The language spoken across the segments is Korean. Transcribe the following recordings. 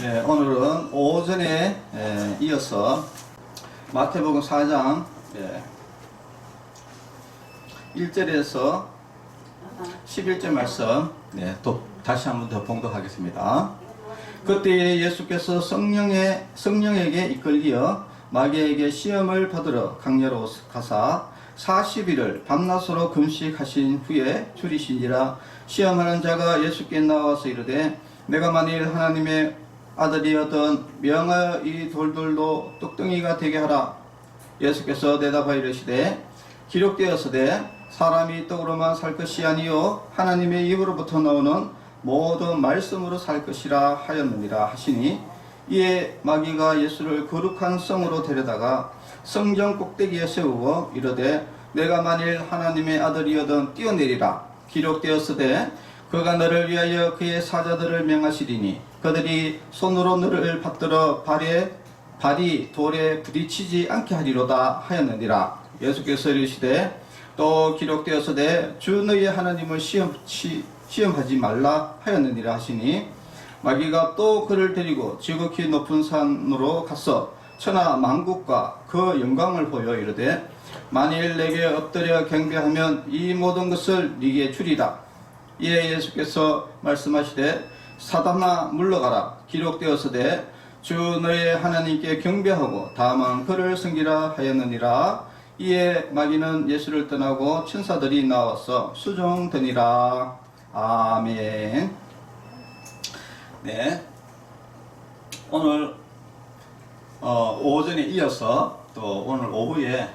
네, 오늘은 오전에 이어서 마태복음 4장 1절에서 11절 말씀 또 다시 한번 더 봉독하겠습니다. 그때 예수께서 성령에게 이끌리어 마귀에게 시험을 받으러 강야로 가사 40일을 밤낮으로 금식하신 후에 줄이신지라. 시험하는 자가 예수께 나와서 이르되 내가 만일 하나님의 아들이었던 명하여 이 돌들도 떡덩이가 되게 하라. 예수께서 대답하여 이르시되 기록되었으되 사람이 떡으로만 살 것이 아니요 하나님의 입으로부터 나오는 모든 말씀으로 살 것이라 하였느니라 하시니, 이에 마귀가 예수를 거룩한 성으로 데려다가 성전 꼭대기에 세우고 이르되 내가 만일 하나님의 아들이어든 뛰어내리라. 기록되었으되 그가 너를 위하여 그의 사자들을 명하시리니 그들이 손으로 너를 받들어 발이 돌에 부딪히지 않게 하리로다 하였느니라. 예수께서 이르시되 또 기록되었으되 주 너희 하나님을 시험하지 말라 하였느니라 하시니, 마귀가 또 그를 데리고 지극히 높은 산으로 가서 천하 만국과 그 영광을 보여 이르되 만일 내게 엎드려 경배하면 이 모든 것을 네게 주리라. 이에 예수께서 말씀하시되 사단아 물러가라. 기록되었으되 주 너의 하나님께 경배하고 다만 그를 섬기라 하였느니라. 이에 마귀는 예수를 떠나고 천사들이 나와서 수종되니라. 아멘. 네, 오늘 오전에 이어서 또 오늘 오후에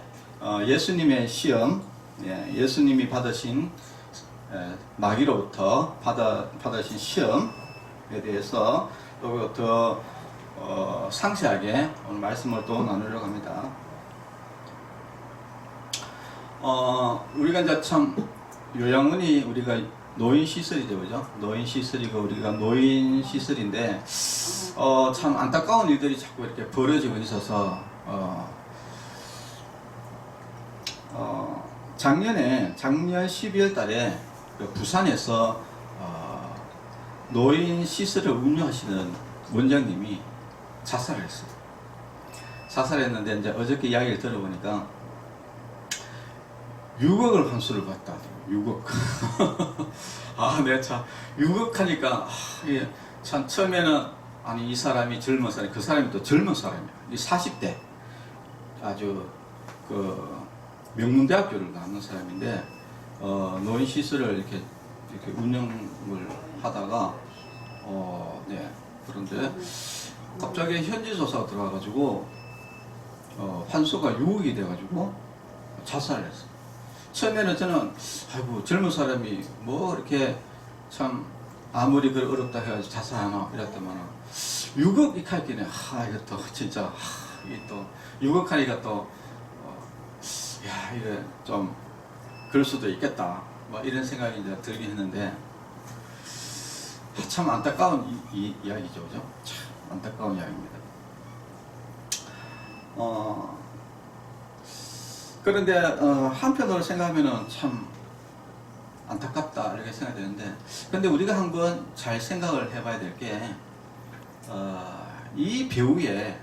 예수님의 시험, 예수님이 받으신 마귀로부터 받으신 시험에 대해서 또 더 상세하게 오늘 말씀을 또 나누려고 합니다. 우리가 이제 참 요양원이 우리가 노인 시설이죠, 그죠? 노인 시설이고 우리가 노인 시설인데 참 안타까운 일들이 자꾸 이렇게 벌어지고 있어서 작년 12월 달에 부산에서 노인 시설을 운영하시는 원장님이 자살을 했어요. 자살했는데 이제 어저께 이야기를 들어보니까 6억을 환수를 받다. 6억. 아, 내가 참 6억 하니까 이게 참 처음에는 아니 이 사람이 젊은 사람, 그 사람이 또 젊은 사람이야. 이 40대 아주 그 명문대학교를 나온 사람인데 노인 시설을 이렇게 운영을 하다가 그런데 갑자기 현지 조사가 들어와가지고 환수가 6억이 돼가지고 자살을 했어. 처음에는 저는 아이고 젊은 사람이 뭐 이렇게 참 아무리 그 어렵다 해가지고 자살하나 이랬더만 6억 이카있기네. 이것도 진짜 이게 또 6억 하니까 또 이게 좀 그럴 수도 있겠다 뭐 이런 생각이 이제 들긴 했는데 참 안타까운 이야기죠, 그죠? 참 안타까운 이야기입니다. 그런데 한편으로 생각하면은 참 안타깝다 이렇게 생각되는데, 근데 우리가 한번 잘 생각을 해봐야 될 게 이 배우에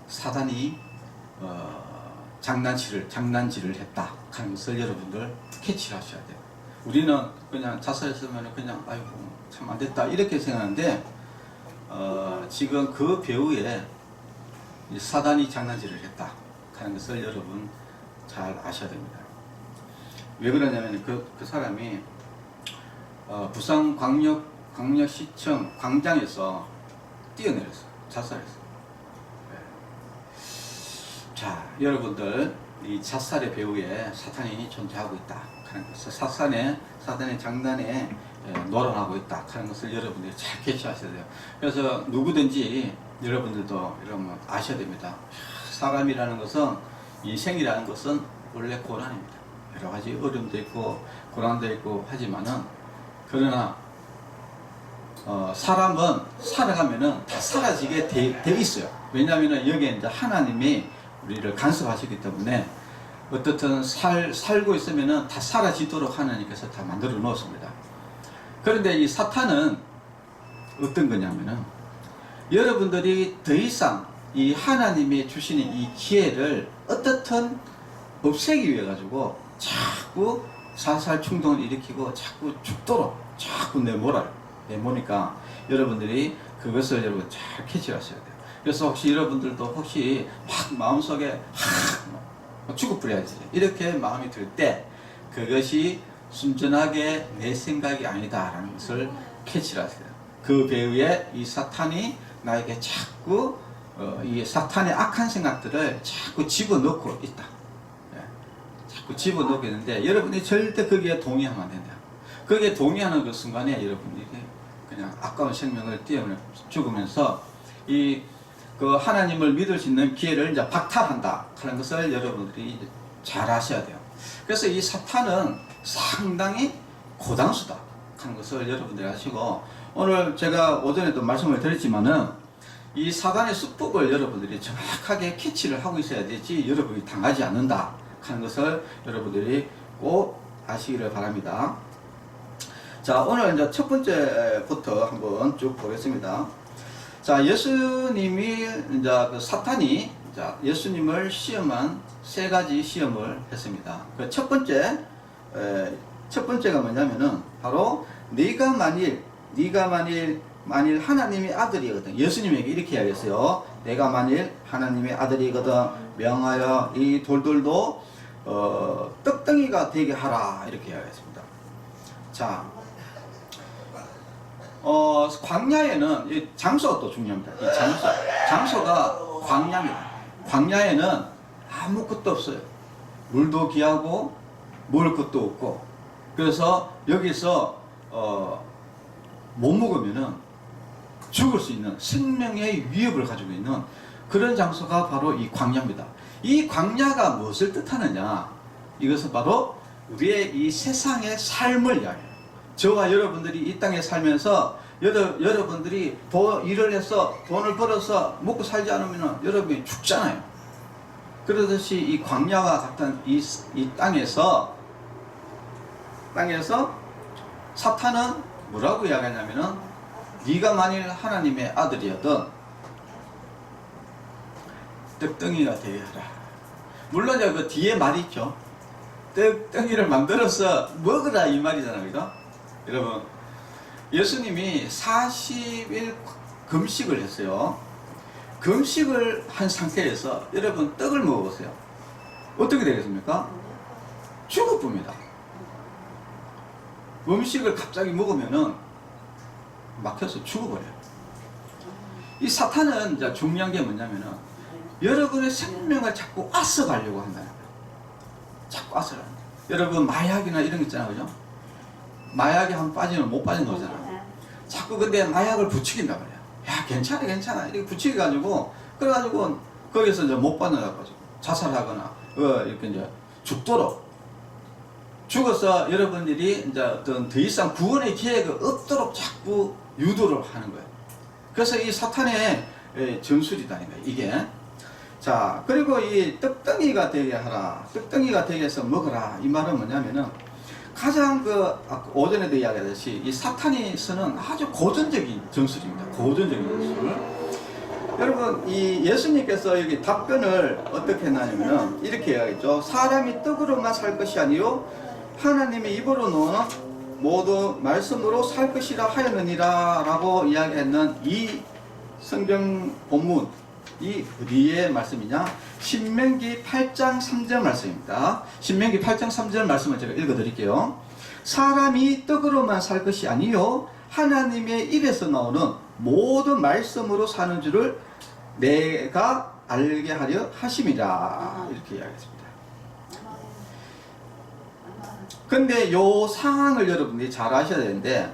사단이 장난질을 했다 하는 것을 여러분들 캐치를 하셔야 돼요. 우리는 그냥 자살했으면 그냥 아이고 참 안됐다 이렇게 생각하는데 지금 그 배우에 사단이 장난질을 했다 하는 것을 여러분 잘 아셔야 됩니다. 왜 그러냐면 그 사람이 부산 광역시청 광장에서 뛰어내렸어요. 자살했어요. 자, 여러분들 이 자살의 배후에 사탄이 존재하고 있다 하는 것을, 사단의 장난에 놀아나고 있다 하는 것을 여러분들이 잘 캐치하셔야 돼요. 그래서 누구든지 여러분들도 이러면 아셔야 됩니다. 사람이라는 것은, 이 생이라는 것은 원래 고난입니다. 여러 가지 어려움도 있고 고난도 있고 하지만은, 그러나 사람은 살아가면은 다 사라지게 돼 있어요. 왜냐하면은 여기에 이제 하나님이 우리를 간섭하시기 때문에 어떻든 살고 있으면은 다 사라지도록 하나님께서 다 만들어 놓았습니다. 그런데 이 사탄은 어떤 거냐면은 여러분들이 더 이상 이 하나님이 주시는 이 기회를 어떻든 없애기 위해 가지고 자꾸 살살 충동을 일으키고 자꾸 죽도록 자꾸 내모니까 여러분들이 그것을 여러분 잘 캐치하셔야 돼요. 그래서 혹시 여러분들도 혹시 막 마음속에 죽어버려야지 이렇게 마음이 들 때 그것이 순전하게 내 생각이 아니다라는 것을 캐치하세요. 그 배후에 이 사탄이 나에게 자꾸 이 사탄의 악한 생각들을 자꾸 집어넣고 있다. 자꾸 집어넣고 있는데 여러분이 절대 거기에 동의하면 안 된다. 거기에 동의하는 그 순간에 여러분들이 그냥 아까운 생명을 띄어내 죽으면서 그 하나님을 믿을 수 있는 기회를 이제 박탈한다 하는 것을 여러분들이 잘 아셔야 돼요. 그래서 이 사탄은 상당히 고단수다 하는 것을 여러분들이 아시고, 오늘 제가 오전에도 말씀을 드렸지만은 이 사단의 수법을 여러분들이 정확하게 캐치를 하고 있어야 되지 여러분이 당하지 않는다 하는 것을 여러분들이 꼭 아시기를 바랍니다. 자, 오늘 이제 첫 번째부터 한번 쭉 보겠습니다. 자, 예수님이 이제 그 사탄이 예수님을 시험한 세 가지 시험을 했습니다. 그 첫 번째가 뭐냐면은 바로 네가 만일 하나님의 아들이거든. 예수님에게 이렇게 이야기했어요. 내가 만일 하나님의 아들이거든 명하여 이 돌들도 떡덩이가 되게 하라 이렇게 이야기했습니다. 자, 광야에는 이 장소가 또 중요합니다. 이 장소가 광야입니다. 광야에는 아무것도 없어요. 물도 귀하고 먹을 것도 없고, 그래서 여기서 못 먹으면은 죽을 수 있는 생명의 위협을 가지고 있는 그런 장소가 바로 이 광야입니다. 이 광야가 무엇을 뜻하느냐? 이것은 바로 우리의 이 세상의 삶을 이야기해요. 저와 여러분들이 이 땅에 살면서 여러분들이 일을 해서 돈을 벌어서 먹고 살지 않으면 여러분이 죽잖아요. 그러듯이 이 광야와 같은 이 땅에서 사탄은 뭐라고 이야기하냐면은 네가 만일 하나님의 아들이어든 떡덩이가 되게 하라. 물론 그 뒤에 말이 있죠. 떡덩이를 만들어서 먹으라 이 말이잖아요. 그죠? 여러분, 예수님이 40일 금식을 했어요. 금식을 한 상태에서 여러분 떡을 먹어보세요. 어떻게 되겠습니까? 죽어봅니다. 음식을 갑자기 먹으면은 막혀서 죽어버려요. 이 사탄은 이제 중요한 게 뭐냐면은 여러분의 생명을 자꾸 앗아가려고 한다는 거예요. 자꾸 앗아가는 거예요. 여러분 마약이나 이런 거 있잖아요. 그죠? 마약에 한 빠지면 못 빠져나오잖아요. 자꾸 근데 마약을 부추긴다 그래요. 야, 괜찮아. 이렇게 부추겨가지고, 그래가지고, 거기서 이제 못 빠져나가지고, 자살하거나, 이렇게 이제 죽도록, 죽어서 여러분들이 이제 더 이상 구원의 기회가 없도록 자꾸 유도를 하는 거예요. 그래서 이 사탄의 전술이다, 이게. 자, 그리고 이 떡덩이가 되게 하라. 떡덩이가 되게 해서 먹어라. 이 말은 뭐냐면은, 가장 오전에도 이야기하듯이 이 사탄이 쓰는 아주 고전적인 전술입니다. 고전적인 전술. 여러분, 이 예수님께서 여기 답변을 어떻게 했냐면은 이렇게 이야기했죠. 사람이 떡으로만 살 것이 아니요 하나님의 입으로 놓는 모두 말씀으로 살 것이라 하였느니라 라고 이야기했는 이 성경 본문, 이 어디의 말씀이냐? 신명기 8장 3절 말씀입니다. 신명기 8장 3절 말씀을 제가 읽어드릴게요. 사람이 떡으로만 살 것이 아니요 하나님의 입에서 나오는 모든 말씀으로 사는 줄을 내가 알게 하려 하심이라 이렇게 이야기했습니다. 근데 요 상황을 여러분들이 잘 아셔야 되는데,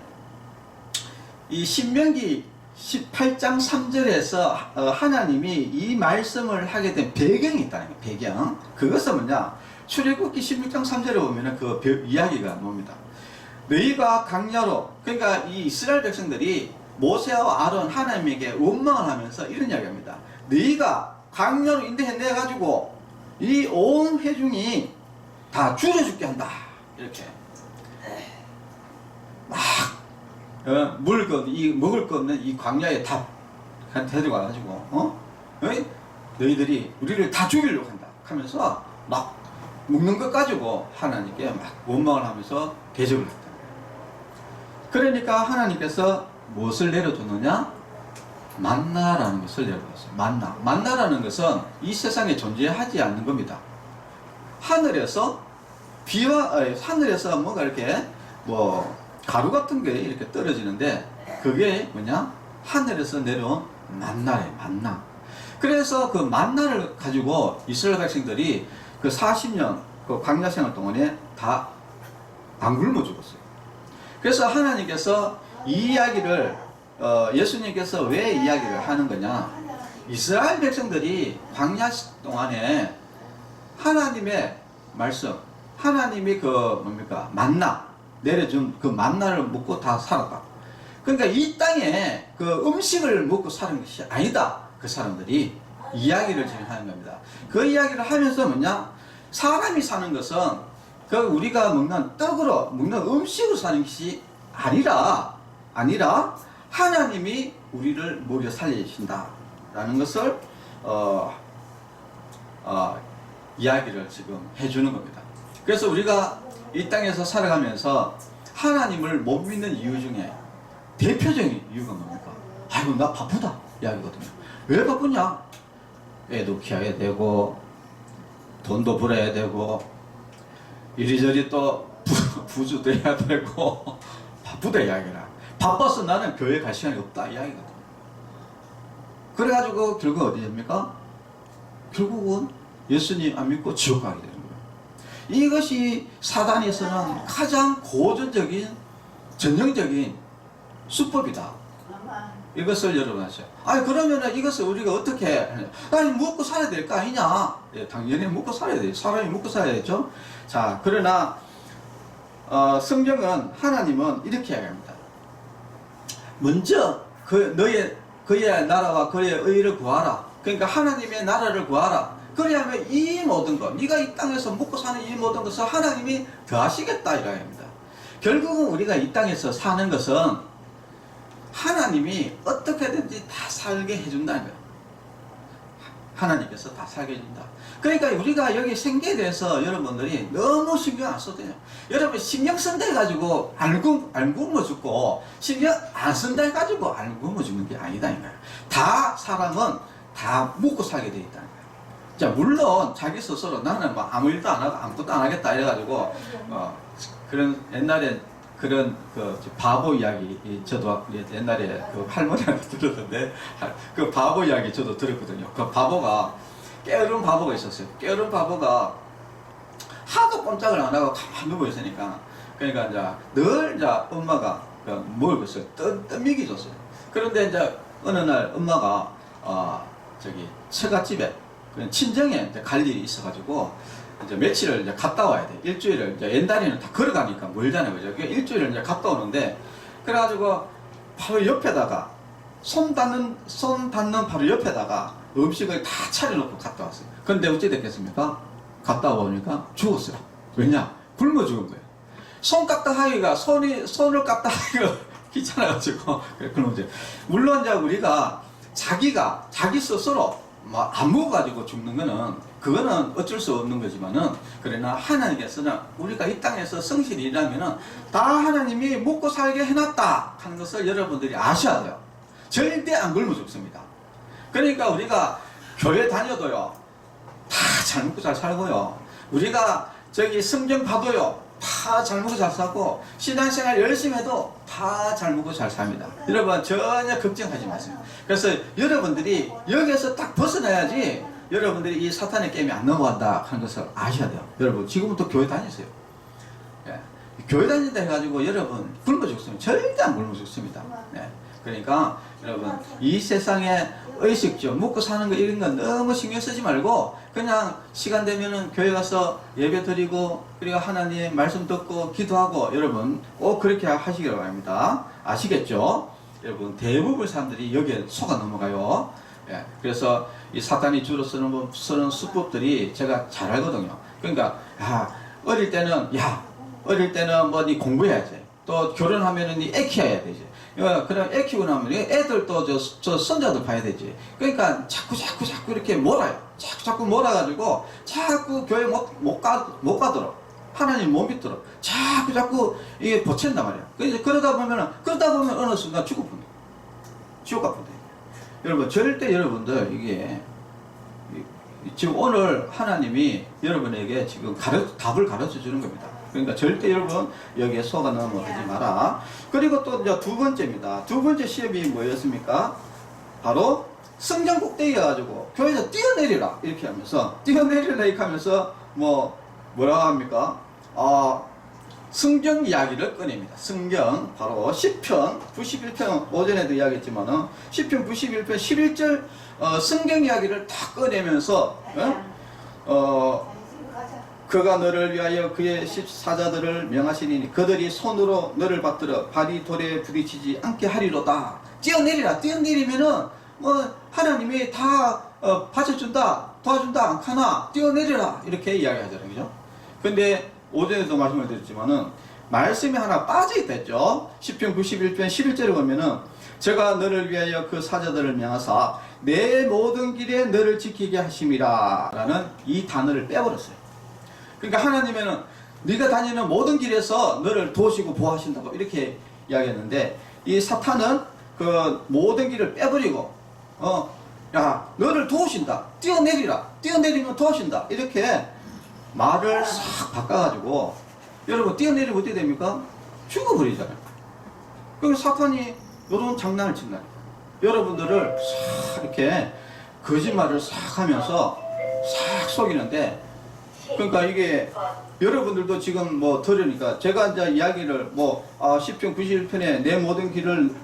이 신명기 18장 3절에서 하나님이 이 말씀을 하게 된 배경이 있다는 거예요. 배경. 그것은 뭐냐? 출애굽기 16장 3절에 보면 그 이야기가 뭡니다. 너희가 강야로, 그러니까 이 이스라엘 백성들이 모세와 아론 하나님에게 원망을 하면서 이런 이야기합니다. 너희가 강야로 인도해내가지고 이 온 회중이 다 줄여 죽게 한다. 이렇게 막 먹을 거 없는 이 광야에 다 데리고 와가지고 어이? 너희들이 우리를 다 죽이려고 한다 하면서 막 먹는 것 가지고 하나님께 막 원망을 하면서 대적을 했다. 그러니까 하나님께서 무엇을 내려주느냐? 만나라는 것을 내려줬어요. 만나라는 것은 이 세상에 존재하지 않는 겁니다. 하늘에서 하늘에서 뭔가 이렇게 뭐 가루 같은 게 이렇게 떨어지는데 그게 뭐냐? 하늘에서 내려온 만나래, 만나. 그래서 그 만나를 가지고 이스라엘 백성들이 그 40년 그 광야 생활 동안에 다 안 굶어 죽었어요. 그래서 하나님께서 이 이야기를 예수님께서 왜 이야기를 하는 거냐? 이스라엘 백성들이 광야 동안에 하나님의 말씀, 하나님이 그 뭡니까? 만나 내려준 그 만나를 먹고 다 살았다. 그러니까 이 땅에 그 음식을 먹고 사는 것이 아니다. 그 사람들이 이야기를 지금 하는 겁니다. 그 이야기를 하면서 뭐냐? 사람이 사는 것은 그 우리가 먹는 떡으로 먹는 음식으로 사는 것이 아니라 하나님이 우리를 먹여 살리신다라는 것을 이야기를 지금 해주는 겁니다. 그래서 우리가 이 땅에서 살아가면서 하나님을 못 믿는 이유 중에 대표적인 이유가 뭡니까? 아이고 나 바쁘다 이야기거든요. 왜 바쁘냐? 애도 키워야 되고 돈도 벌어야 되고 이리저리 또 부주도 해야 되고 바쁘다 이야기라. 바빠서 나는 교회 갈 시간이 없다 이야기거든요. 그래가지고 결국 어디 됩니까? 결국은 예수님 안 믿고 지옥 가게 되는 거예요. 이것이 사단에서는 가장 고전적인 전형적인 수법이다. 이것을 여러분 아세요? 아니 그러면은 이것을 우리가 어떻게 하냐? 아니 먹고 살아야 될 거 아니냐? 예, 당연히 먹고 살아야 돼요. 사람이 먹고 살아야 되죠. 자, 그러나 성경은 하나님은 이렇게 이야기합니다. 먼저 그의 나라와 그의 의를 구하라. 그러니까 하나님의 나라를 구하라. 그래야면 이 모든 것, 네가 이 땅에서 먹고 사는 이 모든 것을 하나님이 더하시겠다 이야기합니다. 결국은 우리가 이 땅에서 사는 것은 하나님이 어떻게든지 다 살게 해준다는 거예요. 하나님께서 다 살게 해준다. 그러니까 우리가 여기 생계에 대해서 여러분들이 너무 신경 안 써도 돼요. 여러분 신경 쓴다 해가지고 안 굶어 죽고 신경 안 쓴다 해가지고 안 굶어 죽는 게 아니다 이거예요. 다 사람은 다 먹고 살게 되어 있다는 거예요. 자, 물론 자기 스스로 나는 뭐 아무 일도 안 하고 아무것도 안 하겠다 이래가지고 그런 옛날에 그런 그 바보 이야기 저도 옛날에 그 할머니한테 들었는데 그 바보 이야기 저도 들었거든요. 그 바보가 깨어른 바보가 있었어요. 깨어른 바보가 하도 꼼짝을 안 하고 가만히 누워 있으니까 그러니까 이제 늘 이제 엄마가 뭘 줬어요? 떡미기 줬어요. 그런데 이제 어느 날 엄마가 저기 처갓집에 친정에 이제 갈 일이 있어가지고 이제 며칠을 이제 갔다 와야 돼. 일주일을 이제 옛날에는 다 걸어가니까 멀잖아요, 그죠? 일주일을 이제 갔다 오는데 그래가지고 바로 옆에다가 손 닿는 바로 옆에다가 음식을 다 차려놓고 갔다 왔어요. 그런데 어찌 됐겠습니까? 갔다 오니까 죽었어요. 왜냐? 굶어 죽은 거예요. 손을 깎다 하기가 귀찮아가지고 그런 거죠. 물론 이제 우리가 자기 스스로 뭐 안 먹어가지고 죽는 거는 그거는 어쩔 수 없는 거지만은 그러나 하나님께서는 우리가 이 땅에서 성실히 일하면은 다 하나님이 먹고 살게 해놨다 하는 것을 여러분들이 아셔야 돼요. 절대 안 굶어 죽습니다. 그러니까 우리가 교회 다녀도요 다 잘 먹고 잘 살고요. 우리가 저기 성경 봐도요 다 잘 먹고 잘 살고 신앙생활 열심히 해도 다 잘 먹고 잘 삽니다. 여러분 전혀 걱정하지 마세요. 그래서 여러분들이 여기에서 딱 벗어나야지 여러분들이 이 사탄의 게임에 안 넘어간다 하는 것을 아셔야 돼요. 여러분 지금부터 교회 다니세요. 예. 교회 다닌다 해가지고 여러분 굶어 죽습니다. 절대 안 굶어 죽습니다. 예. 그러니까 여러분 이 세상에 의식주 먹고 사는 거 이런 거 너무 신경 쓰지 말고 그냥 시간 되면은 교회 가서 예배 드리고 그리고 하나님 말씀 듣고 기도하고 여러분 꼭 그렇게 하시기 바랍니다. 아시겠죠? 여러분 대부분 사람들이 여기에 속아 넘어가요. 예, 그래서 이 사탄이 주로 쓰는 수법들이 제가 잘 알거든요. 그러니까 어릴 때는 뭐 니 공부해야지. 또 결혼하면은 니 애 키워야 되지. 그럼 애 키우고 나면 애들도 저 손자도 봐야 되지. 그러니까 자꾸 이렇게 몰아요. 자꾸 몰아가지고 자꾸 교회 못 가도록 하나님 못 믿도록 자꾸 이게 보챈단 말이야. 그러다 보면 어느 순간 죽어본다. 지옥 가본다. 여러분 절대 여러분들 이게 지금 오늘 하나님이 여러분에게 지금 답을 가르쳐 주는 겁니다. 그러니까 절대 여러분 여기에 속아 넘어가지 마라. 그리고 또 이제 두 번째입니다. 두 번째 시험이 뭐였습니까? 바로 성전 꼭대기에 가지고 교회에서 뛰어내리라 이렇게 하면서 뛰어내리라 이렇게 하면서 뭐라고 합니까? 성경 이야기를 꺼냅니다. 성경 바로 시편 91편 오전에도 이야기했지만은 시편 91편 11절 성경 이야기를 다 꺼내면서 그가 너를 위하여 그의 사자들을 명하시니 그들이 손으로 너를 받들어 발이 돌에 부딪히지 않게 하리로다. 뛰어내리라. 뛰어내리면은 하나님이 다 받쳐준다, 도와준다, 않카나 뛰어내리라 이렇게 이야기하잖아요. 그죠? 근데 오전에도 말씀을 드렸지만은 말씀이 하나 빠져있다 했죠. 시편 91편 11절에 보면은 제가 너를 위하여 그 사자들을 명하사 내 모든 길에 너를 지키게 하심이라 라는 이 단어를 빼버렸어요. 그러니까 하나님은 네가 다니는 모든 길에서 너를 도우시고 보호하신다고 이렇게 이야기했는데 이 사탄은 그 모든 길을 빼버리고 야 너를 도우신다, 뛰어내리라, 뛰어내리면 도우신다 이렇게 말을 싹 바꿔가지고 여러분 뛰어내리면 어떻게 됩니까? 죽어버리잖아요. 그래서 사탄이 이런 장난을 친다. 여러분들을 싹 이렇게 거짓말을 싹 하면서 싹 속이는데, 그러니까 이게 여러분들도 지금 들으니까 제가 이제 이야기를 시편 91편에 내 모든 길을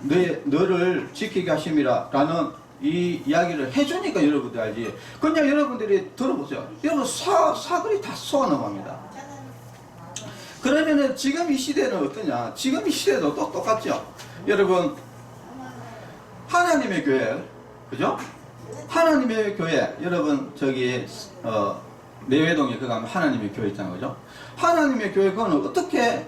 너를 지키게 하심이라 라는 이 이야기를 해주니까 여러분들 알지. 그냥 여러분들이 들어보세요. 여러분 사글이 다 쏘아 넘어갑니다. 그러면은 지금 이 시대는 어떠냐? 지금 이 시대도 또 똑같죠. 여러분 하나님의 교회, 그죠? 하나님의 교회, 여러분 저기 내외동에 그 가면 하나님의 교회 있잖아요, 그죠? 하나님의 교회 그거는 어떻게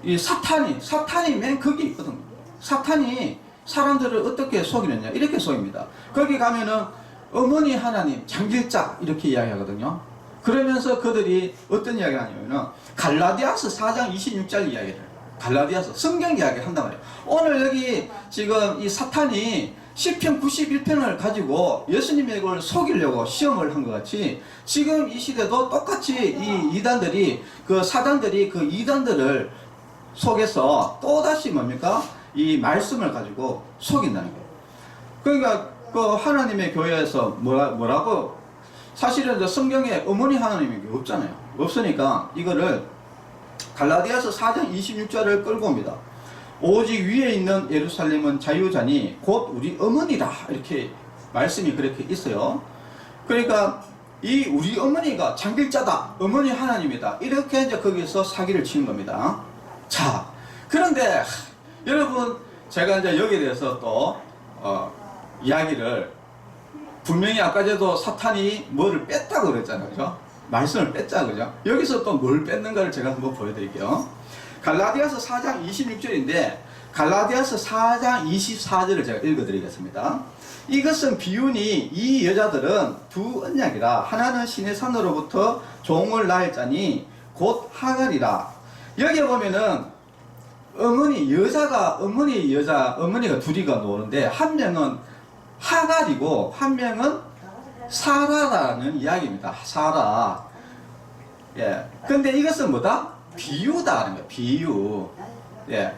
이 사탄이 맨 거기 있거든요. 사탄이 사람들을 어떻게 속이느냐 이렇게 속입니다. 거기 가면은 어머니 하나님 장길자 이렇게 이야기하거든요. 그러면서 그들이 어떤 이야기를 하냐면은 갈라디아서 4장 26절 이야기를 갈라디아서 성경 이야기를 한단 말이에요. 오늘 여기 지금 이 사탄이 시편 91편을 가지고 예수님의 걸 속이려고 시험을 한 것 같이 지금 이 시대도 똑같이 이 이단들이 그 사단들이 그 이단들을 속여서 또다시 뭡니까? 이 말씀을 가지고 속인다는 거예요. 그러니까 그 하나님의 교회에서 뭐라고 사실은 성경에 어머니 하나님이 없잖아요. 없으니까 이거를 갈라디아서 4장 26절을 끌고 옵니다. 오직 위에 있는 예루살렘은 자유자니 곧 우리 어머니라 이렇게 말씀이 그렇게 있어요. 그러니까 이 우리 어머니가 장길자다, 어머니 하나님이다 이렇게 이제 거기서 사기를 치는 겁니다. 자, 그런데 여러분 제가 이제 여기에 대해서 또 이야기를 분명히 아까 전에도 사탄이 뭐를 뺐다고 그랬잖아요, 그죠? 말씀을 뺐자, 그죠? 여기서 또 뭘 뺐는가를 제가 한번 보여드릴게요. 갈라디아서 4장 26절인데 갈라디아서 4장 24절을 제가 읽어드리겠습니다. 이것은 비유니 이 여자들은 두 언약이라 하나는 신의 산으로부터 종을 낳을 자니 곧 하갈이라. 여기 보면은 어머니가 둘이가 노는데 한 명은 하갈이고 한 명은 사라라는 이야기입니다. 사라. 예. 근데 이것은 뭐다? 비유다 하는 거예요. 비유. 예.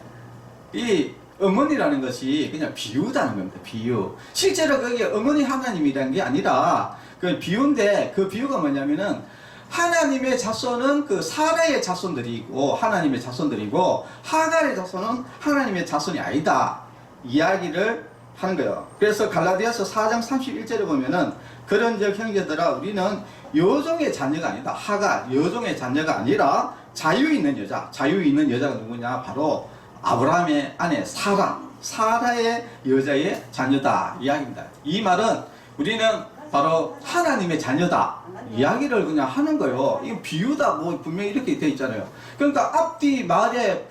이 어머니라는 것이 그냥 비유다는 겁니다. 비유. 실제로 그게 어머니 하나님이라는 게 아니라 그 비유인데 그 비유가 뭐냐면은 하나님의 자손은 그 사라의 자손들이고 하나님의 자손들이고 하갈의 자손은 하나님의 자손이 아니다. 이야기를 하는 거예요. 그래서 갈라디아서 4장 31절에 보면은 그런즉 형제들아 우리는 여종의 자녀가 아니다. 하갈 여종의 자녀가 아니라 자유 있는 여자가 누구냐? 바로 아브라함의 아내 사라의 여자의 자녀다 이야기입니다. 이 말은 우리는 바로 하나님의 자녀다 이야기를 그냥 하는 거예요. 이거 비유다 분명히 이렇게 되어 있잖아요. 그러니까 앞뒤 말에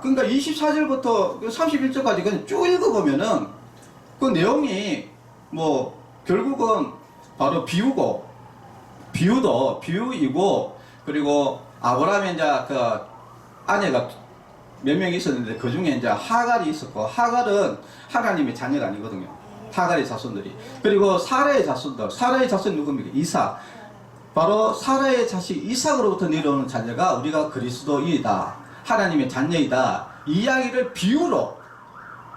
그러니까 24절부터 31절까지 그냥 쭉 읽어보면은 그 내용이 뭐 결국은 바로 비유이고, 그리고 아브라함의 이제 그 아내가 몇 명이 있었는데 그 중에 이제 하갈이 있었고, 하갈은 하나님의 자녀가 아니거든요. 하갈의 자손들이. 그리고 사라의 자손들, 사라의 자손이 누굽니까? 이삭. 바로 사라의 자식 이삭으로부터 내려오는 자녀가 우리가 그리스도이다, 하나님의 자녀이다, 이 이야기를 비유로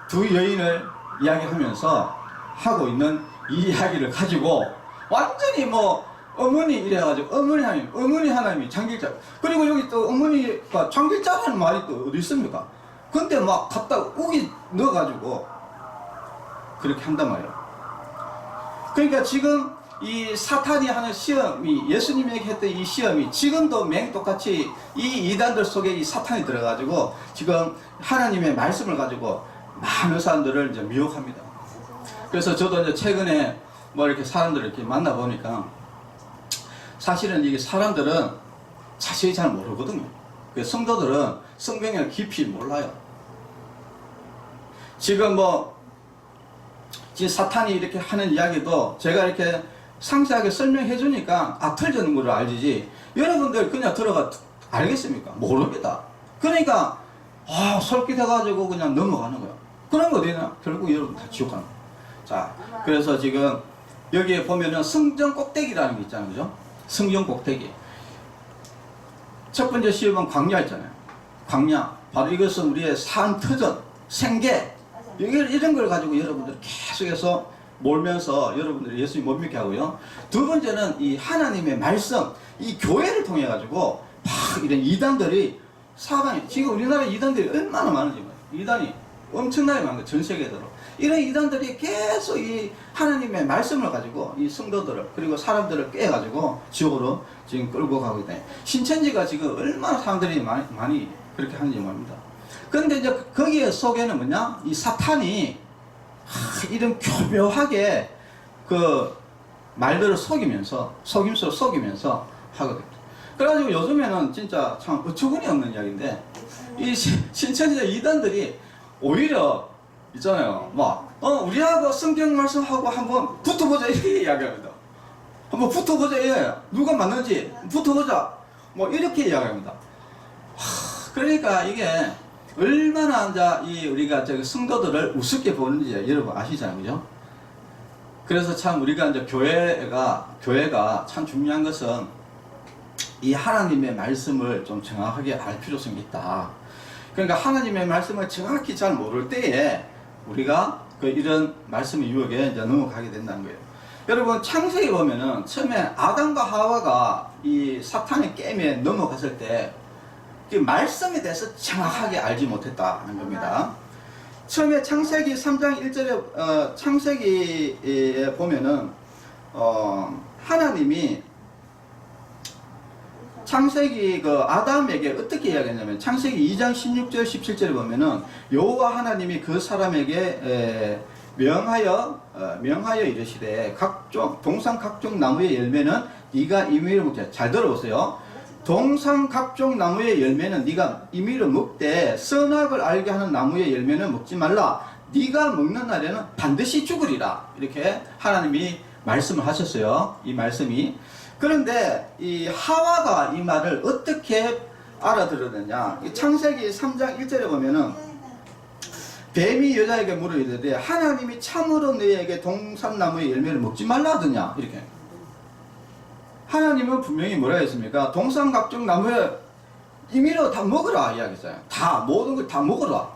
두 여인을 이야기하면서 하고 있는 이 이야기를 가지고 완전히 뭐 어머니 이래가지고 어머니 하나님이 창길자, 그리고 여기 또 어머니가 창길자라는 말이 또 어디 있습니까? 근데 막 갖다 우기 넣어가지고 그렇게 한단 말이에요. 그러니까 지금 이 사탄이 하는 시험이, 예수님에게 했던 이 시험이 지금도 맹똑같이 이 이단들 속에 이 사탄이 들어가지고 지금 하나님의 말씀을 가지고 많은 사람들을 이제 미혹합니다. 그래서 저도 이제 최근에 뭐 이렇게 사람들을 이렇게 만나보니까 사실은 이게 사람들은 자세히 잘 모르거든요. 성도들은 성경을 깊이 몰라요. 지금 사탄이 이렇게 하는 이야기도 제가 이렇게 상세하게 설명해 주니까 틀리는 걸 알지, 여러분들 그냥 들어가 알겠습니까? 모릅니다. 그러니까 솔깃해가지고 그냥 넘어가는 거예요. 그런 거 되나? 결국 여러분 다 지옥 가는 거예요. 자, 그래서 지금 여기에 보면은 성전 꼭대기라는 게 있잖아요. 그죠? 성전 꼭대기. 첫 번째 시험은 광야 있잖아요. 광야. 바로 이것은 우리의 산터전, 생계. 이런 걸 가지고 여러분들 계속해서 몰면서 여러분들이 예수님 못 믿게 하고요. 두 번째는 이 하나님의 말씀, 이 교회를 통해 가지고 막 이런 이단들이 사방에, 지금 우리나라 이단들이 얼마나 많은지, 이단이 엄청나게 많은 거예요. 전 세계적으로. 이런 이단들이 계속 이 하나님의 말씀을 가지고 이 성도들을, 그리고 사람들을 깨가지고 지옥으로 지금 끌고 가고 있다. 신천지가 지금 얼마나 사람들이 많이 그렇게 하는지 모릅니다. 그런데 이제 거기에 속에는 뭐냐? 이 사탄이 이런 교묘하게 그 말들을 속임수로 속이면서 하거든요. 그래가지고 요즘에는 진짜 참 어처구니 없는 이야기인데, 이 신천지자 이단들이 오히려 있잖아요. 우리하고 성경 말씀하고 한번 붙어보자, 이렇게 이야기합니다. 한번 붙어보자, 누가 맞는지 붙어보자, 이렇게 이야기합니다. 그러니까 이게 얼마나 이제 우리가 성도들을 우습게 보는지 여러분 아시잖아요. 그죠? 그래서 참 우리가 이제 교회가 참 중요한 것은 이 하나님의 말씀을 좀 정확하게 알 필요성이 있다. 그러니까 하나님의 말씀을 정확히 잘 모를 때에 우리가 이런 말씀의 유혹에 이제 넘어가게 된다는 거예요. 여러분, 창세기 보면은 처음에 아담과 하와가 이 사탄의 게임에 넘어갔을 때 그 말씀에 대해서 정확하게 알지 못했다는 겁니다. 처음에 창세기 3장 1절에 창세기에 보면은 하나님이 창세기 아담에게 어떻게 이야기했냐면, 창세기 2장 16절 17절에 보면은 여호와 하나님이 그 사람에게 명하여 이르시되 동산 각종 나무의 열매는 네가 임의로 먹자. 잘 들어보세요. 동산 각종 나무의 열매는 네가 임의로 먹되 선악을 알게 하는 나무의 열매는 먹지 말라. 네가 먹는 날에는 반드시 죽으리라. 이렇게 하나님이 말씀을 하셨어요. 이 말씀이. 그런데 이 하와가 이 말을 어떻게 알아들었느냐? 창세기 3장 1절에 보면은 뱀이 여자에게 물어 이르되 하나님이 참으로 너희에게 동산나무의 열매를 먹지 말라 하더냐? 이렇게. 하나님은 분명히 뭐라 했습니까? 동산 각종 나무에 임의로 다 먹으라 이야기했어요. 모든 걸 다 먹으라.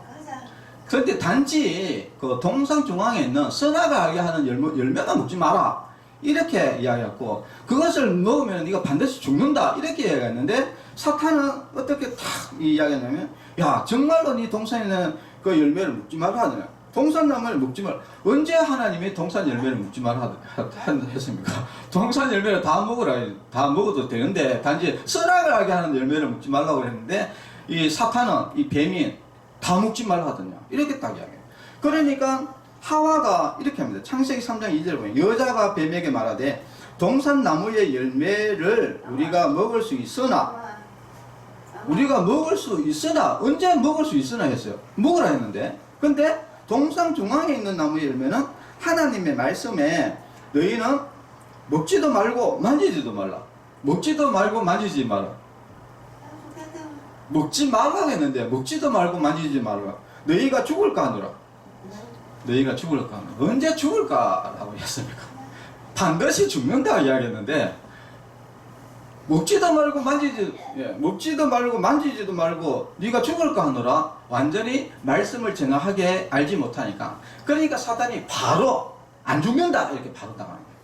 그런데 단지 그 동산 중앙에 있는 선악을 알게 하는 열매만 먹지 마라. 이렇게 이야기했고, 그것을 먹으면 네가 반드시 죽는다. 이렇게 이야기했는데, 사탄은 어떻게 탁 이야기했냐면, 야, 정말로 네 동산에 있는 그 열매를 먹지 말라 하더냐. 동산나무를 먹지 말라. 언제 하나님이 동산 열매를 먹지 말라 했습니까? 동산 열매를 다 먹으라. 다 먹어도 되는데, 단지 선악을 알게 하는 열매를 먹지 말라고 했는데, 이 사탄은, 이 뱀이 다 먹지 말라 하더냐. 이렇게 딱 이야기해요. 그러니까, 하와가 이렇게 합니다. 창세기 3장 2절 보면 여자가 뱀에게 말하되 동산나무의 열매를 우리가 먹을 수 있으나 우리가 먹을 수 있으나, 언제 먹을 수 있으나 했어요. 먹으라 했는데. 근데 동상 중앙에 있는 나무 열매는 하나님의 말씀에 너희는 먹지도 말고 만지지도 말라. 먹지도 말고 만지지 마라. 먹지 말라 했는데 먹지도 말고 만지지 말라. 너희가 죽을까 하노라. 너희가 죽을까 하노라. 언제 죽을까라고 했습니까? 반드시 죽는다 이야기했는데 먹지도 말고 먹지도 말고 만지지도 말고 네가 죽을까 하노라. 완전히 말씀을 정확하게 알지 못하니까. 그러니까 사단이 바로 안 죽는다 이렇게 바로 나가는 거예요.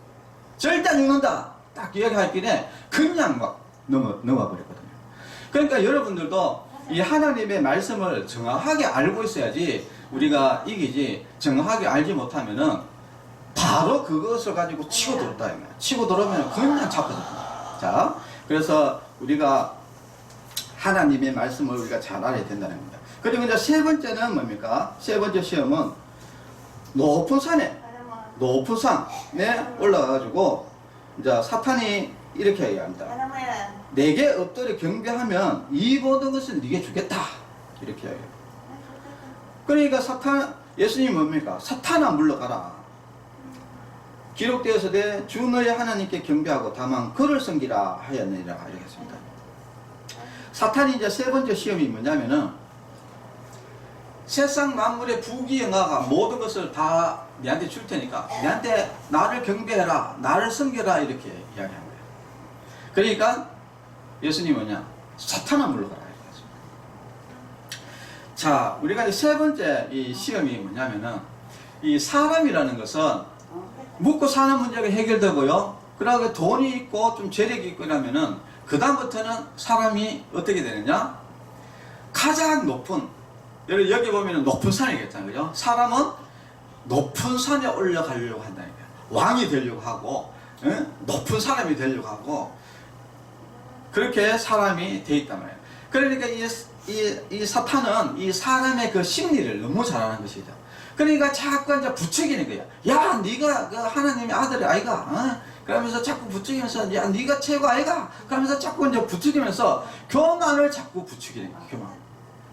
절대 안 죽는다 딱 이야기할 길에 그냥 막 넘어 버렸거든요. 그러니까 여러분들도 이 하나님의 말씀을 정확하게 알고 있어야지 우리가 이기지. 정확하게 알지 못하면은 바로 그것을 가지고 치고 들었다. 치고 들어오면 그냥 잡혀집니다. 자, 그래서 우리가 하나님의 말씀을 우리가 잘 알아야 된다는 겁니다. 그리고 이제 세 번째는 뭡니까? 세 번째 시험은 높은 산에 올라가가지고 이제 사탄이 이렇게 얘기합니다. 내게 엎드려 경배하면 이 모든 것은 네게 주겠다. 이렇게 얘기해요. 그러니까 예수님이 뭡니까? 사탄아 물러가라. 기록되어서되 주 너의 하나님께 경배하고 다만 그를 섬기라 하였느니라 이렇게 했습니다. 사탄이 이제 세 번째 시험이 뭐냐면은 세상 만물의 부귀영화가 모든 것을 다 네한테 줄 테니까 네한테 나를 경배해라, 나를 섬겨라 이렇게 이야기한 거예요. 그러니까 예수님이 뭐냐? 사탄아 물러가라 이렇게 했습니다. 자, 우리가 이제 세 번째 이 시험이 뭐냐면은 이 사람이라는 것은 묵고 사는 문제가 해결되고요. 그러고 돈이 있고 좀 재력이 있고 이러면은 그 다음부터는 사람이 어떻게 되느냐? 가장 높은, 여기 보면은 높은 산이겠잖아요. 그죠? 사람은 높은 산에 올라가려고 한다니까요. 왕이 되려고 하고, 높은 사람이 되려고 하고, 그렇게 사람이 돼 있단 말이에요. 그러니까 이 사탄은 이 사람의 그 심리를 너무 잘 아는 것이죠. 그러니까 자꾸 이제 부추기는 거야. 야, 네가 그 하나님의 아들이 아이가. 그러면서 자꾸 부추기면서 야, 네가 최고 아이가. 그러면서 자꾸 이제 부추기면서 교만을 자꾸 부추기는 거야.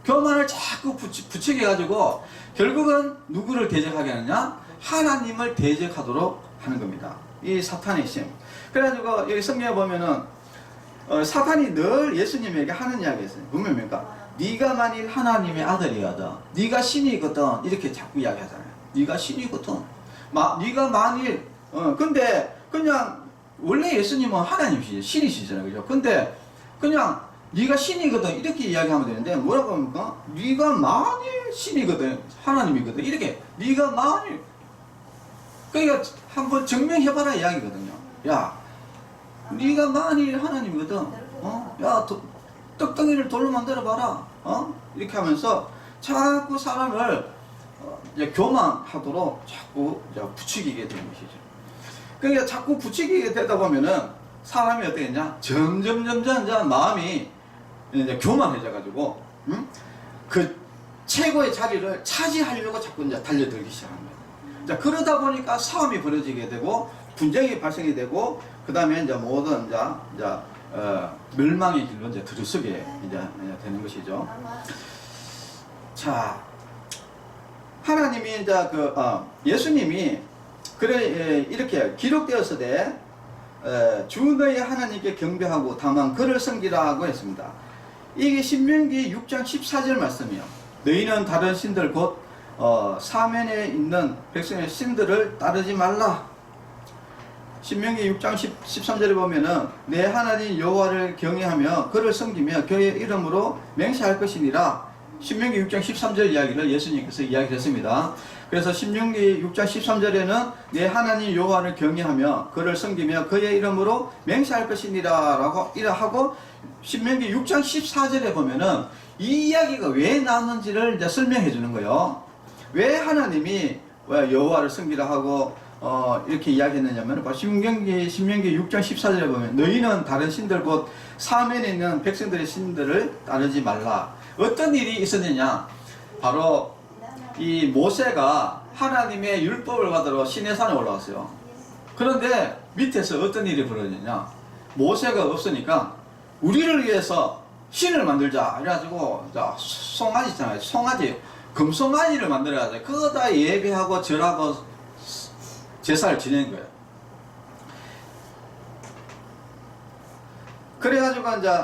교만을 자꾸 부추겨가지고 결국은 누구를 대적하게 하느냐? 하나님을 대적하도록 하는 겁니다. 이 사탄의 심. 그래가지고 여기 성경에 보면은 사탄이 늘 예수님에게 하는 이야기가 있어요. 뭡니까? 네가 만일 하나님의 아들이거든, 네가 신이거든 이렇게 자꾸 이야기하잖아요. 네가 신이거든. 네가 만일 근데 그냥 원래 예수님은 하나님이시죠. 신이시잖아요. 그죠? 근데 그냥 네가 신이거든 이렇게 이야기하면 되는데 뭐라고 합니까? 네가 만일 신이거든, 하나님이거든 이렇게 네가 만일. 그러니까 한번 증명해봐라 이야기거든요. 야, 네가 만일 하나님이거든, 야, 떡덩이를 돌로 만들어봐라. 이렇게 하면서 자꾸 사람을 교만하도록 자꾸 부추기게 되는 것이죠. 그러니까 자꾸 부추기게 되다 보면은 사람이 어떻게 되냐? 점점 마음이 이제 교만해져가지고, 그 최고의 자리를 차지하려고 자꾸 이제 달려들기 시작합니다. 자, 그러다 보니까 싸움이 벌어지게 되고, 분쟁이 발생이 되고, 그 다음에 이제 모든 멸망의 길로 이제 들어서게 이제 되는 것이죠. 자, 하나님이 이제 예수님이 이렇게 기록되었으되 주 너의 하나님께 경배하고 다만 그를 섬기라고 했습니다. 이게 신명기 6장 14절 말씀이요. 너희는 다른 신들 곧 사면에 있는 백성의 신들을 따르지 말라. 신명기 6장 13절에 보면은 내 하나님 여호와를 경외하며 그를 섬기며 그의 이름으로 맹세할 것이니라. 신명기 6장 13절 이야기를 예수님께서 이야기했습니다. 그래서 신명기 6장 13절에는 내 하나님 여호와를 경외하며 그를 섬기며 그의 이름으로 맹세할 것이니라 라고 하고, 신명기 6장 14절에 보면은 이 이야기가 왜 나왔는지를 이제 설명해 주는 거예요. 왜 하나님이 여호와를 섬기라 하고 이렇게 이야기했느냐면, 신명기 6장 14절에 보면 너희는 다른 신들 곧 사면에 있는 백성들의 신들을 따르지 말라. 어떤 일이 있었느냐? 바로 이 모세가 하나님의 율법을 받으러 시내산에 올라왔어요. 그런데 밑에서 어떤 일이 벌어졌냐? 모세가 없으니까 우리를 위해서 신을 만들자. 그래가지고 송아지 있잖아요. 송아지, 금송아지를 만들어가지고 그거다 예배하고 절하고 제사를 지내는 거예요. 그래가지고 이제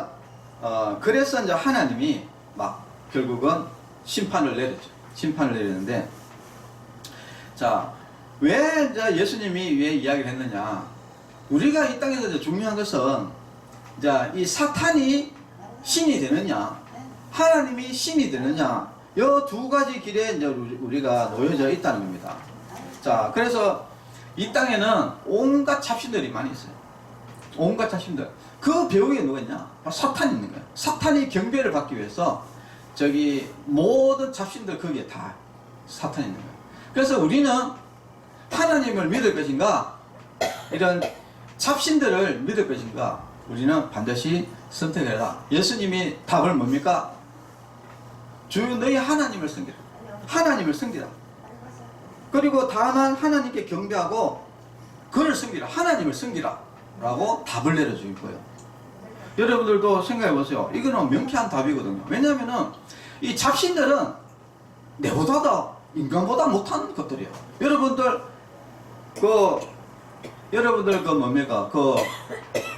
그래서 이제 하나님이 막 결국은 심판을 내렸죠. 심판을 내렸는데, 자, 왜 이제 예수님이 왜 이야기를 했느냐? 우리가 이 땅에서 이제 중요한 것은 이제 이 사탄이 신이 되느냐, 하나님이 신이 되느냐, 이 두 가지 길에 이제 우리가 놓여져 있다는 겁니다. 자, 그래서 이 땅에는 온갖 잡신들이 많이 있어요. 온갖 잡신들. 그 배후에 누가 있냐? 사탄이 있는 거예요. 사탄이 경배를 받기 위해서 저기 모든 잡신들 거기에 다 사탄이 있는 거예요. 그래서 우리는 하나님을 믿을 것인가, 이런 잡신들을 믿을 것인가, 우리는 반드시 선택해라. 예수님이 답을 뭡니까? 주 너희 하나님을 섬기라. 하나님을 섬기라. 그리고 다만 하나님께 경배하고 그를 섬기라. 하나님을 섬기라 라고 답을 내려줄 거예요. 여러분들도 생각해 보세요. 이거는 명쾌한 답이거든요. 왜냐하면은 이 잡신들은 내보다도 인간보다 못한 것들이에요. 여러분들 그 뭡니까?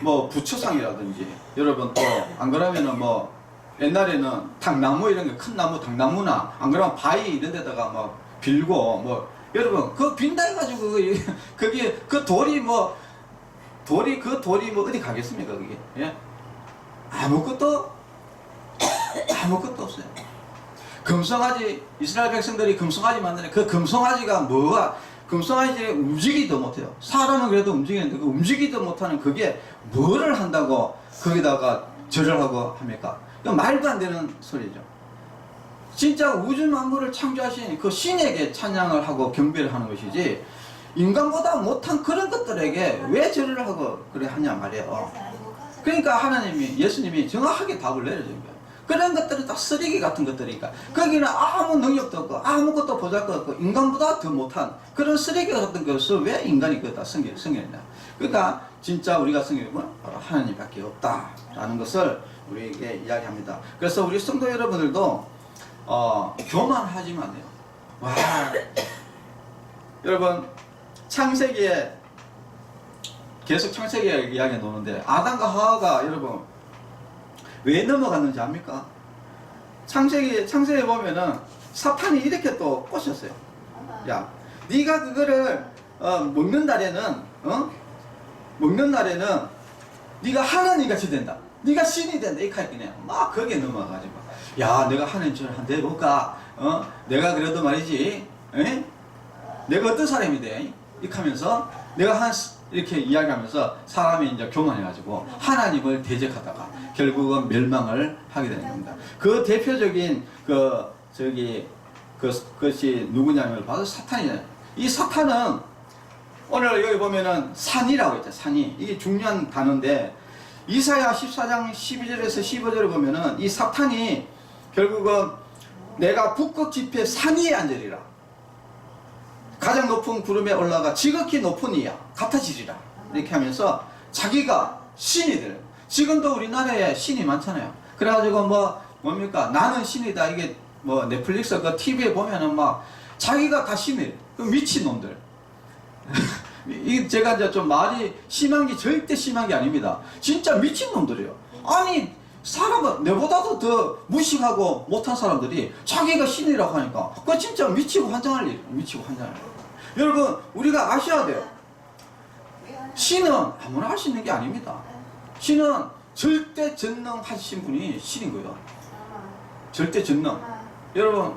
뭐 부처상이라든지, 여러분 또 안 그러면은 뭐 옛날에는 당나무 이런 게 큰 나무 당나무나 안 그러면 바위 이런 데다가 뭐 빌고 뭐 여러분 그 빈다 해가지고 그게 그 돌이 뭐 어디 가겠습니까 그게? 예? 아무것도 없어요. 금송아지, 이스라엘 백성들이 금송아지 만드는 그 금송아지가 뭐가, 금송아지를 움직이지도 못해요. 사람은 그래도 움직이는데 그 움직이지도 못하는 그게 뭐를 한다고 거기다가 절을 하고 합니까? 이건 말도 안 되는 소리죠. 진짜 우주 만물을 창조하신 그 신에게 찬양을 하고 경배를 하는 것이지, 인간보다 못한 그런 것들에게 왜 절을 하고 그래 하냐 말이에요. 그러니까 하나님이, 예수님이 정확하게 답을 내려준 거예요. 그런 것들은 다 쓰레기 같은 것들이니까, 거기는 아무 능력도 없고 아무것도 보잘것 없고 인간보다 더 못한 그런 쓰레기 같은 것을 왜 인간이 그다 섬기느냐. 그러니까 진짜 우리가 섬기는 건 바로 하나님밖에 없다라는 것을 우리에게 이야기합니다. 그래서 우리 성도 여러분들도 교만하지만 안 돼요. 와, 여러분 창세기에 계속 창세기에 이야기 나오는데, 아담과 하와가 여러분 왜 넘어갔는지 압니까? 창세기에 보면은 사탄이 이렇게 또 꼬셨어요. 야, 네가 그거를 먹는 날에는 네가 하나님 같이 된다. 네가 신이 된다. 이렇게 할 거냐. 막 거기에 넘어가가지고, 야, 내가 하나님처럼 한번 해볼까? 내가 그래도 말이지, 내가 어떤 사람이 돼? 이렇게 하면서 내가 이렇게 이야기하면서 사람이 이제 교만해가지고 하나님을 대적하다가 결국은 멸망을 하게 되는 겁니다. 그 대표적인 그것이 누구냐면 바로 사탄이잖아요. 이 사탄은 오늘 여기 보면은 산이라고 있죠. 산이. 이게 중요한 단어인데, 이사야 14장 12절에서 15절을 보면은 이 사탄이 결국은 내가 북극 지폐 산 위에 앉으리라. 가장 높은 구름에 올라가 지극히 높은 이야 같아지리라. 이렇게 하면서 자기가 신이 돼요. 지금도 우리나라에 신이 많잖아요. 그래가지고 뭡니까? 나는 신이다. 이게 뭐 넷플릭스 그 TV에 보면은 막 자기가 다 신이에요. 그 미친놈들. 이 제가 이제 좀 말이 심한 게 절대 심한 게 아닙니다. 진짜 미친놈들이에요. 아니, 사람은 내보다도 더 무식하고 못한 사람들이 자기가 신이라고 하니까 그거 진짜 미치고 환장할 일. 여러분, 우리가 아셔야 돼요. 신은 아무나 할 수 있는 게 아닙니다. 신은 절대 전능하신 분이 신인 거예요. 절대 전능. 여러분,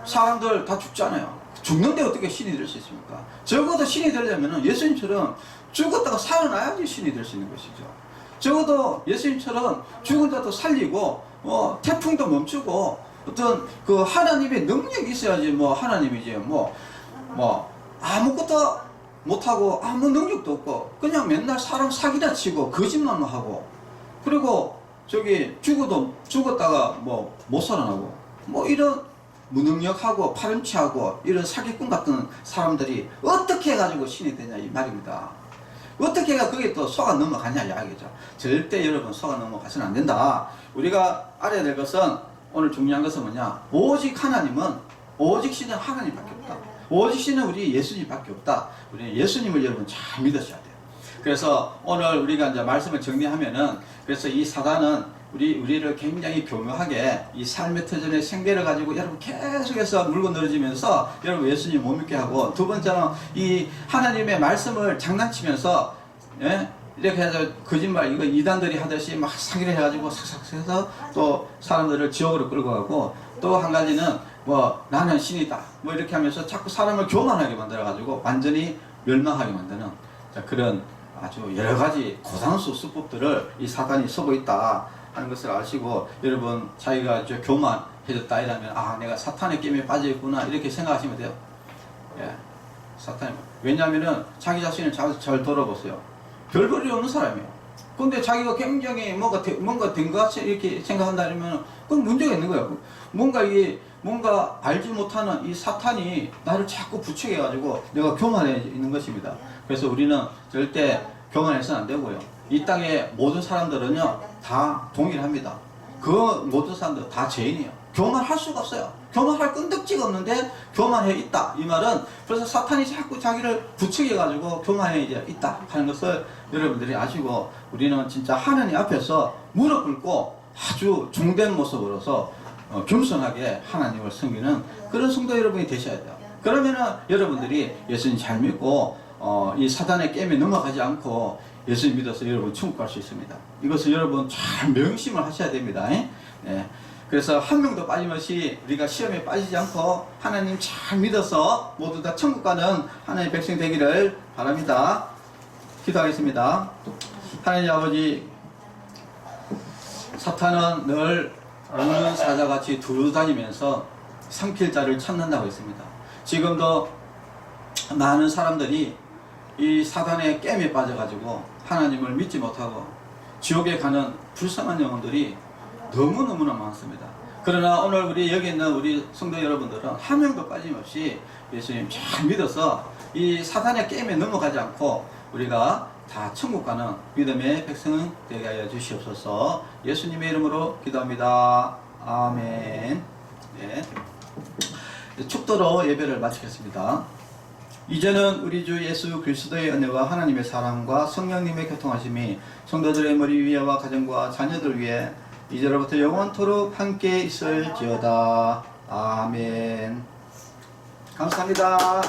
사람들 다 죽잖아요. 죽는데 어떻게 신이 될 수 있습니까? 적어도 신이 되려면 예수님처럼 죽었다가 살아나야지 신이 될 수 있는 것이죠. 적어도 예수님처럼 죽은 자도 살리고 태풍도 멈추고 어떤 그 하나님의 능력이 있어야지 하나님이지 아무것도 못하고 아무 능력도 없고 그냥 맨날 사람 사기나 치고 거짓말만 하고, 그리고 죽었다가 못 살아나고 이런 무능력하고 파렴치하고 이런 사기꾼 같은 사람들이 어떻게 해가지고 신이 되냐 이 말입니다. 어떻게 해야 그게 또 속아 넘어가냐 이야기죠. 절대 여러분 속아 넘어가서는 안 된다. 우리가 알아야 될 것은, 오늘 중요한 것은 뭐냐, 오직 하나님은, 오직 신은 하나님밖에 없다. 오직 신은 우리 예수님밖에 없다. 우리는 예수님을 여러분 잘 믿으셔야 돼요. 그래서 오늘 우리가 이제 말씀을 정리하면은, 그래서 이 사단은 우리를 굉장히 교묘하게 이 삶의 터전의 생계를 가지고 여러분 계속해서 물고 늘어지면서 여러분 예수님 못 믿게 하고, 두 번째는 이 하나님의 말씀을 장난치면서, 예? 이렇게 해서 거짓말, 이거 이단들이 하듯이 막 사기를 해가지고 삭삭 해서 또 사람들을 지옥으로 끌고 가고, 또 한 가지는 뭐 나는 신이다 뭐 이렇게 하면서 자꾸 사람을 교만하게 만들어가지고 완전히 멸망하게 만드는, 자, 그런 아주 여러 가지 고단수 수법들을 이 사단이 쓰고 있다 하는 것을 아시고, 여러분 자기가 저 교만해졌다 이러면, 아, 내가 사탄의 게임에 빠져있구나 이렇게 생각하시면 돼요. 예, 사탄이. 왜냐하면은 자기 자신을 잘 돌아보세요. 별 볼일 없는 사람이에요. 근데 자기가 굉장히 뭔가 된 것 같이 이렇게 생각한다 이러면 그건 문제가 있는 거예요. 뭔가 알지 못하는 이 사탄이 나를 자꾸 부추겨가지고 내가 교만해 있는 것입니다. 그래서 우리는 절대 교만해서는 안 되고요. 이 땅의 모든 사람들은요 다 동일합니다. 그 모든 사람들 다 죄인이에요. 교만할 수가 없어요. 교만할 끈덕지가 없는데 교만해 있다 이 말은, 그래서 사탄이 자꾸 자기를 부추겨가지고 교만해 있다 하는 것을 여러분들이 아시고, 우리는 진짜 하나님 앞에서 무릎 꿇고 아주 중된 모습으로서 겸손하게 하나님을 섬기는 그런 성도 여러분이 되셔야 돼요. 그러면은 여러분들이 예수님 잘 믿고 이 사단의 게임에 넘어가지 않고 예수님 믿어서 여러분 천국 갈 수 있습니다. 이것을 여러분 잘 명심을 하셔야 됩니다. 네. 그래서 한 명도 빠짐없이 우리가 시험에 빠지지 않고 하나님 잘 믿어서 모두 다 천국 가는 하나님의 백성 되기를 바랍니다. 기도하겠습니다. 하나님 아버지, 사탄은 늘 우는 사자같이 두루다니면서 삼킬 자를 찾는다고 했습니다. 지금도 많은 사람들이 이 사단의 게임에 빠져가지고 하나님을 믿지 못하고 지옥에 가는 불쌍한 영혼들이 너무너무나 많습니다. 그러나 오늘 우리 여기 있는 우리 성도 여러분들은 한 명도 빠짐없이 예수님 잘 믿어서 이 사단의 게임에 넘어가지 않고 우리가 다 천국 가는 믿음의 백성은 되게 하여 주시옵소서. 예수님의 이름으로 기도합니다. 아멘. 네. 축도로 예배를 마치겠습니다. 이제는 우리 주 예수 그리스도의 은혜와 하나님의 사랑과 성령님의 교통하심이 성도들의 머리 위에와 가정과 자녀들 위에 이제로부터 영원토록 함께 있을지어다. 아멘. 감사합니다.